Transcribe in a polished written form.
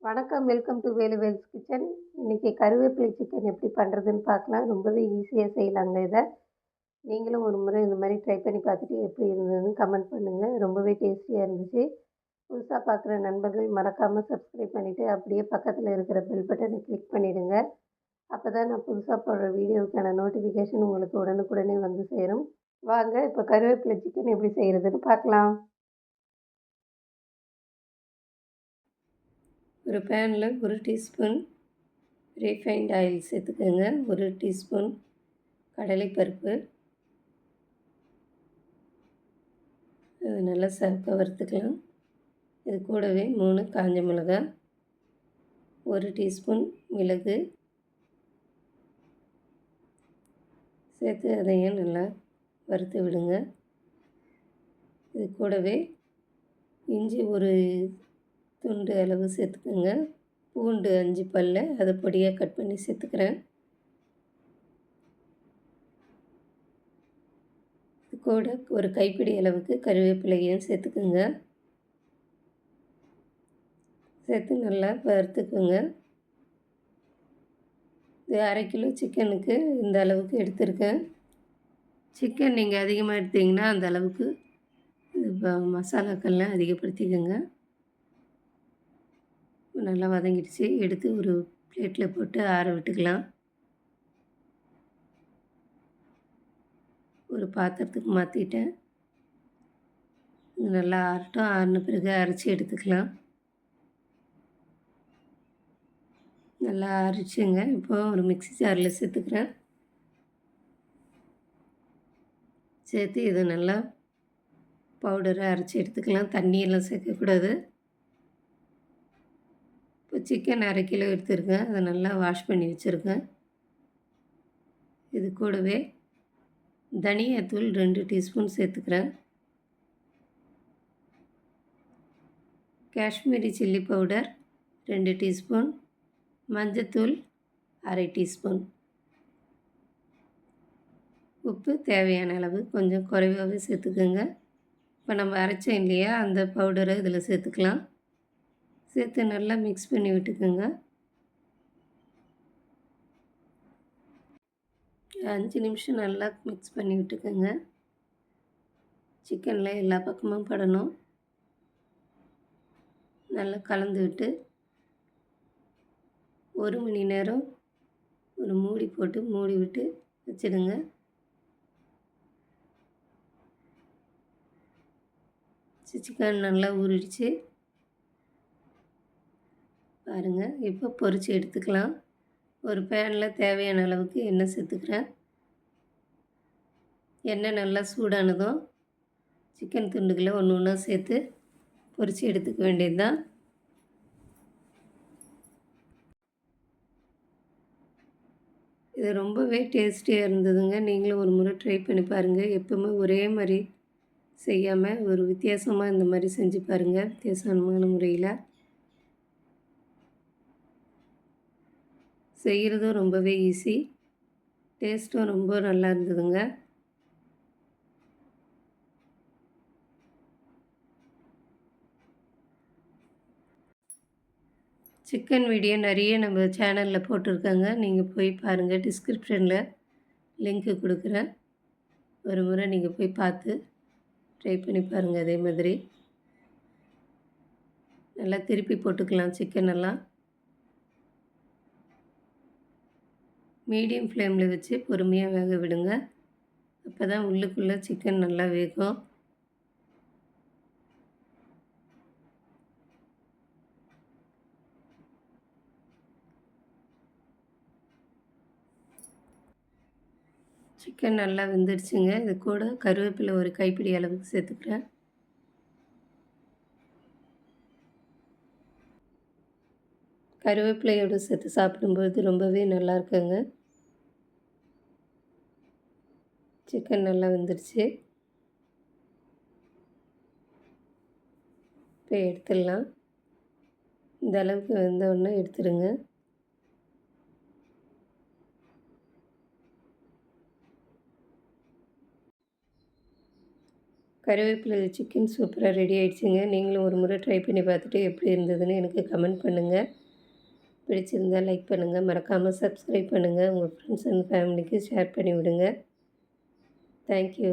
வணக்கம். Welcome to Veluvels kitchen. இன்னைக்கு கருவேப்பிலை சிக்கன் எப்படி பண்ணுறதுன்னு பார்க்கலாம். ரொம்பவே ஈஸியா செய்யலாங்க இத. நீங்களும் ஒரு முறை இந்த மாரி ட்ரை பண்ணி பார்த்துட்டு எப்படி இருந்ததுன்னு கமெண்ட் பண்ணுங்க. ரொம்பவே டேஸ்டியா இருந்துச்சு. புதுசா பார்க்குற நண்பர்கள் மறக்காம சப்ஸ்கிரைப் பண்ணிட்டு, அப்படியே பக்கத்துல இருக்கிற பெல் பட்டனை கிளிக் பண்ணிடுங்க. அப்பதான் நான் புதுசா போடுற வீடியோவுக்கான நோட்டிஃபிகேஷன் உங்களுக்கு உடனுக்குடனே வந்து சேரும். வாங்க இப்ப கருவேப்பிலை சிக்கன் எப்படி செய்றதுன்னு பார்க்கலாம். ஒரு பேனில் 1 டீஸ்பூன் ரீஃபைண்ட் ஆயில் சேர்த்துக்கோங்க. 1 டீஸ்பூன் கடலைப்பருப்பு, அது நல்லா செவக்க வறுத்துக்கலாம். இது கூடவே 3 காஞ்ச மிளகாய், 1 டீஸ்பூன் மிளகு சேர்த்து அதையும் நல்லா வறுத்து விடுங்க. இது கூடவே இஞ்சி ஒரு துண்டு அளவு சேர்த்துக்கோங்க. பூண்டு 5 பல் அதை பொடியாக கட் பண்ணி சேர்த்துக்கிறேன். இது கூட ஒரு கைப்பிடி அளவுக்கு கருவேப்பிலையும் சேர்த்துக்குங்க. சேர்த்து நல்லா வறுத்துக்குங்க. இது 1/2 கிலோ சிக்கனுக்கு இந்த அளவுக்கு எடுத்திருக்கேன். சிக்கன் நீங்கள் அதிகமாக எடுத்தீங்கன்னா அந்த அளவுக்கு மசாலாக்கள்லாம் அதிகப்படுத்திக்கோங்க. நல்லா வதங்கிடுச்சு. எடுத்து ஒரு பிளேட்டில் போட்டு ஆற விட்டுக்கலாம். ஒரு பாத்திரத்துக்கு மாற்றிட்டேன். இது நல்லா ஆறட்டும். ஆறின பிறகு அரைச்சி எடுத்துக்கலாம். நல்லா அரைச்சிங்க. இப்போ ஒரு மிக்ஸி ஜாரில் சேர்த்துக்கிறேன். சேர்த்து இதை நல்லா பவுடரை அரைச்சி எடுத்துக்கலாம். தண்ணியெல்லாம் சேர்க்கக்கூடாது. இப்போ சிக்கன் 1/2 கிலோ எடுத்துருக்கேன். அதை நல்லா வாஷ் பண்ணி வச்சுருக்கேன். இது கூடவே தனியாத்தூள் 2 டீஸ்பூன் சேர்த்துக்கிறேன். காஷ்மீரி சில்லி பவுடர் 2 டீஸ்பூன், மஞ்சத்தூள் 1/2 டீஸ்பூன், உப்பு தேவையான அளவு கொஞ்சம் குறைவாகவே சேர்த்துக்கோங்க. இப்போ நம்ம அரைச்சோம் இல்லையா, அந்த பவுடரை இதில் சேர்த்துக்கலாம். சேர்த்து நல்லா மிக்ஸ் பண்ணி விட்டுக்கோங்க. 5 நிமிஷம் நல்லா மிக்ஸ் பண்ணி விட்டுக்கோங்க. சிக்கனில் எல்லா பக்கமும் படணும். நல்லா கலந்து விட்டு 1 மணி நேரம் ஒரு மூடி போட்டு மூடி விட்டு வச்சிடுங்க. சிக்கன் நல்லா ஊறிடுச்சு பாருங்கள். இப்போ பொரித்து எடுத்துக்கலாம். ஒரு பேனில் தேவையான அளவுக்கு எண்ணெய் சேர்த்துக்கிறேன். எண்ணெய் நல்லா சூடானதும் சிக்கன் துண்டுகளை ஒன்று ஒன்றா சேர்த்து பொரித்து எடுத்துக்க வேண்டியது தான். இது ரொம்பவே டேஸ்டியாக இருந்ததுங்க. நீங்களும் ஒரு முறை ட்ரை பண்ணி பாருங்கள். எப்போவுமே ஒரே மாதிரி செய்யாமல் ஒரு வித்தியாசமாக இந்த மாதிரி செஞ்சு பாருங்கள். வித்தியாசமான முறையில் செய்கிறதும் ரொம்பவே ஈஸி. டேஸ்ட்டும் ரொம்ப நல்லா இருந்ததுங்க. சிக்கன் வீடியோ நிறைய நம்ம சேனலில் போட்டிருக்காங்க. நீங்கள் போய் பாருங்கள். டிஸ்கிரிப்ஷனில் லிங்க்கு கொடுக்குறேன். ஒரு முறை நீங்கள் போய் பார்த்து ட்ரை பண்ணி பாருங்கள். அதே மாதிரி நல்லா திருப்பி போட்டுக்கலாம். சிக்கனெல்லாம் மீடியம் ஃப்ளேமில் வச்சு பொறுமையாக வேக விடுங்க. அப்போ தான் உள்ளுக்குள்ளே சிக்கன் நல்லா வேகும். சிக்கன் நல்லா வெந்துடுச்சுங்க. இது கூட கருவேப்பிலை ஒரு கைப்பிடி அளவுக்கு சேர்த்துக்கிறேன். கருவேப்பிலையோடு சேர்த்து சாப்பிடும்போது ரொம்பவே நல்லா இருக்குங்க. சிக்கன் நல்லா வெந்துடுச்சு. இப்போ எடுத்துடலாம். இந்த அளவுக்கு வெந்தோடனே எடுத்துடுங்க. கருவேப்பிலை சிக்கன் சூப்பராக ரெடி ஆயிடுச்சுங்க. நீங்களும் ஒரு முறை ட்ரை பண்ணி பார்த்துட்டு எப்படி இருந்ததுன்னு எனக்கு கமெண்ட் பண்ணுங்கள். பிடிச்சிருந்தால் லைக் பண்ணுங்கள். மறக்காமல் சப்ஸ்கிரைப் பண்ணுங்கள். உங்கள் ஃப்ரெண்ட்ஸ் அண்ட் ஃபேமிலிக்கு ஷேர் பண்ணி விடுங்க. தேங்க்யூ.